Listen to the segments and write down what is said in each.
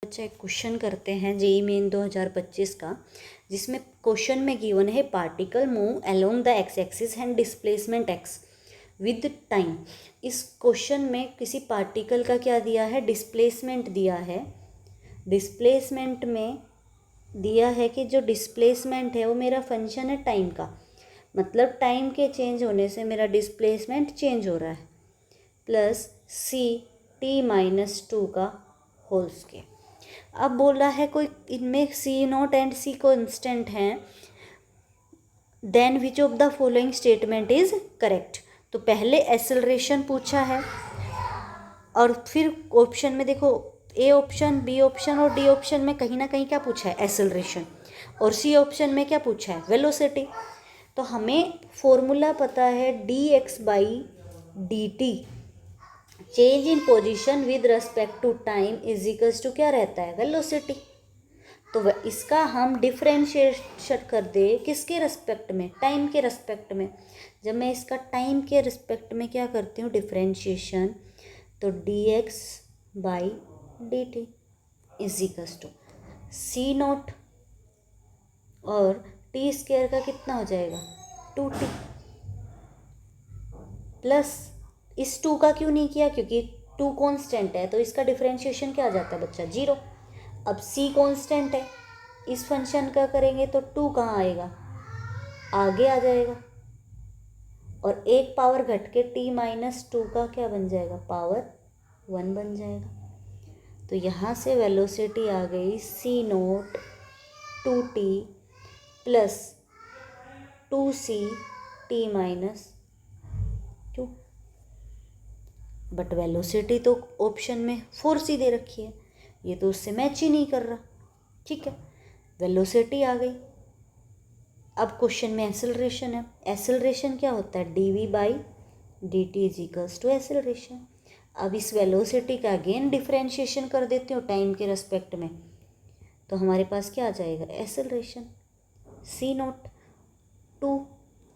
बच्चा एक क्वेश्चन करते हैं जेईई मेन 2025 का, जिसमें क्वेश्चन में गिवन है particle move along the x axis and displacement x with time. इस क्वेश्चन में किसी पार्टिकल का क्या दिया है, डिस्प्लेसमेंट दिया है। डिस्प्लेसमेंट में दिया है कि जो डिस्प्लेसमेंट है वो मेरा फंक्शन है टाइम का, मतलब टाइम के चेंज होने से मेरा डिस्प्लेसमेंट चेंज हो रहा है, प्लस सी टी माइनस 2 का होल स्क्वायर। अब बोला है कोई इनमें C naught and C constant हैं, then which of the following statement is correct. तो पहले एक्सेलरेशन पूछा है और फिर ऑप्शन में देखो ए ऑप्शन, बी ऑप्शन और डी ऑप्शन में कहीं ना कहीं क्या पूछा है, एक्सेलरेशन, और सी ऑप्शन में क्या पूछा है, वेलोसिटी। तो हमें फॉर्मूला पता है D X by D T change in position with respect to time is equals to क्या रहता है, वेलोसिटी। तो इसका हम डिफ्रेंशिएशन कर दे किसके रेस्पेक्ट में, टाइम के रेस्पेक्ट में। जब मैं इसका टाइम के रेस्पेक्ट में क्या करती हूँ, डिफ्रेंशिएशन, तो D X by D T is equals to C naught और टी स्क्वायर का कितना हो जाएगा, 2t, प्लस इस 2 का क्यों नहीं किया, क्योंकि 2 कांस्टेंट है, तो इसका डिफरेंशिएशन क्या आ जाता है बच्चा, 0। अब c कांस्टेंट है, इस फंक्शन का करेंगे तो 2 कहाँ आएगा, आगे आ जाएगा, और एक पावर घट के t माइनस 2 का क्या बन जाएगा, पावर 1 बन जाएगा। तो यहाँ से वेलोसिटी आ गई c note 2t plus 2c t minus 2। But velocity तो ऑप्शन में 4c दे रखी है, ये तो उससे मैच ही नहीं कर रहा। ठीक है, वेलोसिटी आ गई। अब क्वेश्चन में एक्सेलरेशन है, एक्सेलरेशन क्या होता है, D V by D T is equals to acceleration. अब इस वेलोसिटी का अगेन डिफ्रेंशिएशन कर देती हूँ टाइम के रेस्पेक्ट में, तो हमारे पास क्या आ जाएगा, एक्सेलरेशन सी नोट 2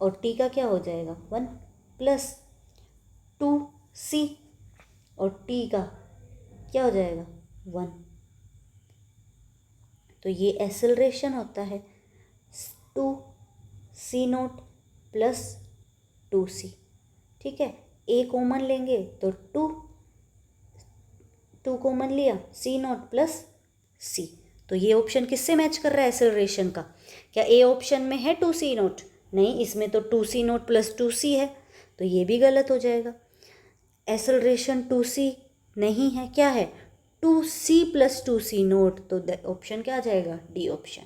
और टी का क्या हो जाएगा 1 प्लस 2c और t का क्या हो जाएगा 1। तो ये एक्सेलरेशन होता है 2c नोट प्लस 2c। ठीक है, a कॉमन लेंगे तो 2 कॉमन लिया, c नोट प्लस c। तो ये ऑप्शन किससे मैच कर रहा है एक्सेलरेशन का, क्या ए ऑप्शन में है 2c नोट, नहीं, इसमें तो 2c नोट प्लस 2c है, तो ये भी गलत हो जाएगा। एक्सेलरेशन 2c नहीं है, क्या है 2c प्लस 2c नोट, तो ऑप्शन क्या आ जाएगा, डी ऑप्शन।